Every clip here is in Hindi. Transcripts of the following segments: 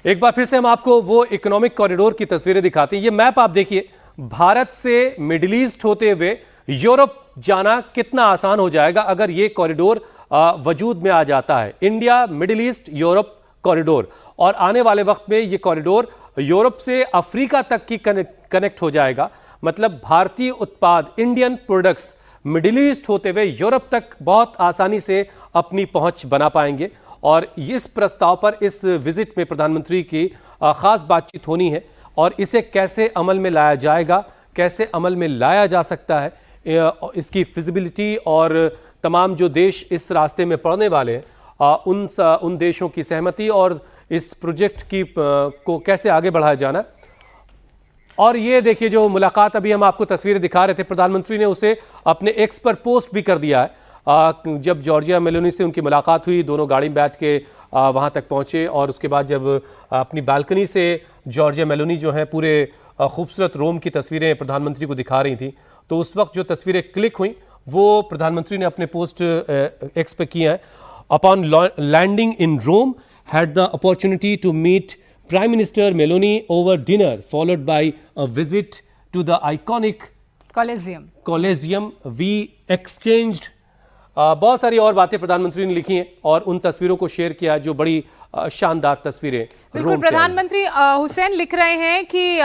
एक बार फिर से हम आपको वो इकोनॉमिक कॉरिडोर की तस्वीरें दिखाते हैं। ये मैप आप देखिए, भारत से मिडिल ईस्ट होते हुए यूरोप जाना कितना आसान हो जाएगा अगर ये कॉरिडोर वजूद में आ जाता है। India middle east Europe corridor, और आने वाले वक्त में ये कॉरिडोर यूरोप से अफ्रीका तक की कनेक्ट हो जाएगा। मतलब भारतीय उत्पाद, इंडियन प्रोडक्ट्स मिडिल ईस्ट होते हुए यूरोप तक बहुत आसानी से अपनी पहुंच बना पाएंगे। और इस प्रस्ताव पर इस विजिट में प्रधानमंत्री की खास बातचीत होनी है, और इसे कैसे अमल में लाया जाएगा, कैसे अमल में लाया जा सकता है, इसकी फिजिबिलिटी और तमाम जो देश इस रास्ते में पड़ने वाले हैं उन देशों की सहमति और इस प्रोजेक्ट की को कैसे आगे बढ़ाया जाना। और ये देखिए, जो मुलाकात अभी हम आपको तस्वीरें दिखा रहे थे, प्रधानमंत्री ने उसे अपने एक्स पर पोस्ट भी कर दिया है। जब जॉर्जिया मेलोनी से उनकी मुलाकात हुई, दोनों गाड़ी में बैठ के वहाँ तक पहुँचे, और उसके बाद जब अपनी बालकनी से जॉर्जिया मेलोनी जो है पूरे खूबसूरत रोम की तस्वीरें प्रधानमंत्री को दिखा रही थी, तो उस वक्त जो तस्वीरें क्लिक हुई वो प्रधानमंत्री ने अपने पोस्ट एक्स पे किया है। Upon landing in Rome, had the opportunity to meet Prime Minister Meloni over dinner, followed by a visit to the iconic Colosseum. We exchanged बहुत सारी और बातें प्रधानमंत्री ने लिखी हैं और उन तस्वीरों को शेयर किया जो बड़ी शानदार तस्वीरें। बिल्कुल, प्रधानमंत्री हुसैन लिख रहे हैं कि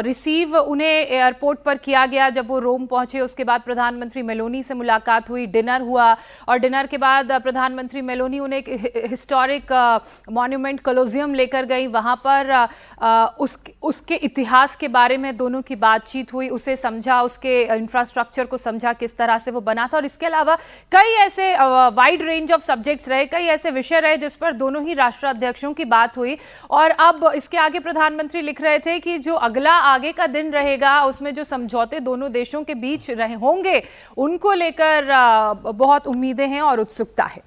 रिसीव उन्हें एयरपोर्ट पर किया गया जब वो रोम पहुंचे। उसके बाद प्रधानमंत्री मेलोनी से मुलाकात हुई, डिनर हुआ, और डिनर के बाद प्रधानमंत्री मेलोनी उन्हें एक हिस्टोरिक मॉन्यूमेंट कोलोजियम लेकर गई। वहां पर उसके इतिहास के बारे में दोनों की बातचीत हुई, उसे समझा, उसके इंफ्रास्ट्रक्चर को समझा, किस तरह से वो बना था। और इसके अलावा कई ऐसे वाइड रेंज ऑफ सब्जेक्ट्स रहे, कई ऐसे विषय रहे जिस पर दोनों ही राष्ट्राध्यक्षों की बात हुई। और अब इसके आगे प्रधानमंत्री लिख रहे थे कि जो अगला आगे का दिन रहेगा उसमें जो समझौते दोनों देशों के बीच रहे होंगे उनको लेकर बहुत उम्मीदें हैं और उत्सुकता है।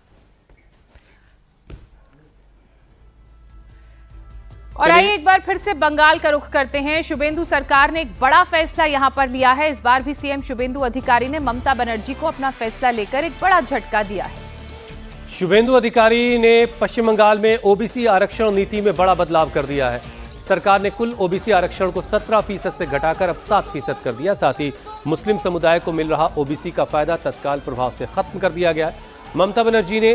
और आइए एक बार फिर से बंगाल का रुख करते हैं। शुभेंदु सरकार ने एक बड़ा फैसला यहां पर लिया है। इस बार भी सीएम शुभेंदु अधिकारी ने ममता बनर्जी को अपना फैसला लेकर एक बड़ा झटका दिया है। शुभेंदु अधिकारी ने पश्चिम बंगाल में ओबीसी आरक्षण नीति में बड़ा बदलाव कर दिया है। सरकार ने कुल ओबीसी आरक्षण को 17% से घटाकर अब 7% कर दिया। साथ ही मुस्लिम समुदाय को मिल रहा ओबीसी का फायदा तत्काल प्रभाव से खत्म कर दिया गया है। ममता बनर्जी ने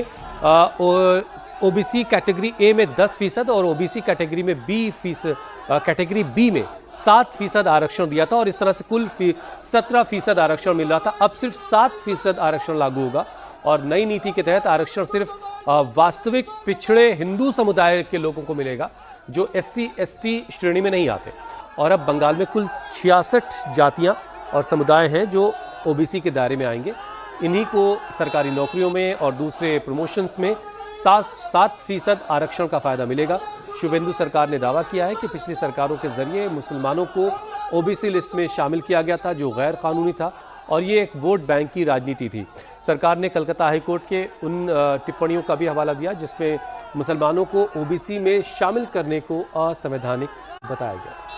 ओबीसी कैटेगरी ए में 10% और ओबीसी कैटेगरी में कैटेगरी बी में 7% आरक्षण दिया था, और इस तरह से कुल 17% आरक्षण मिल रहा था। अब सिर्फ 7% आरक्षण लागू होगा, और नई नीति के तहत आरक्षण सिर्फ वास्तविक पिछड़े हिंदू समुदाय के लोगों को मिलेगा जो SC ST श्रेणी में नहीं आते। और अब बंगाल में कुल 66 जातियां और समुदाय हैं जो ओबीसी के दायरे में आएंगे। इन्हीं को सरकारी नौकरियों में और दूसरे प्रमोशंस में 7% आरक्षण का फायदा मिलेगा। शुभेंदु सरकार ने दावा किया है कि पिछली सरकारों के जरिए मुसलमानों को ओबीसी लिस्ट में शामिल किया गया था जो गैर कानूनी था, और ये एक वोट बैंक की राजनीति थी। सरकार ने कलकत्ता हाईकोर्ट के उन टिप्पणियों का भी हवाला दिया जिसमें मुसलमानों को ओबीसी में शामिल करने को असंवैधानिक बताया गया था।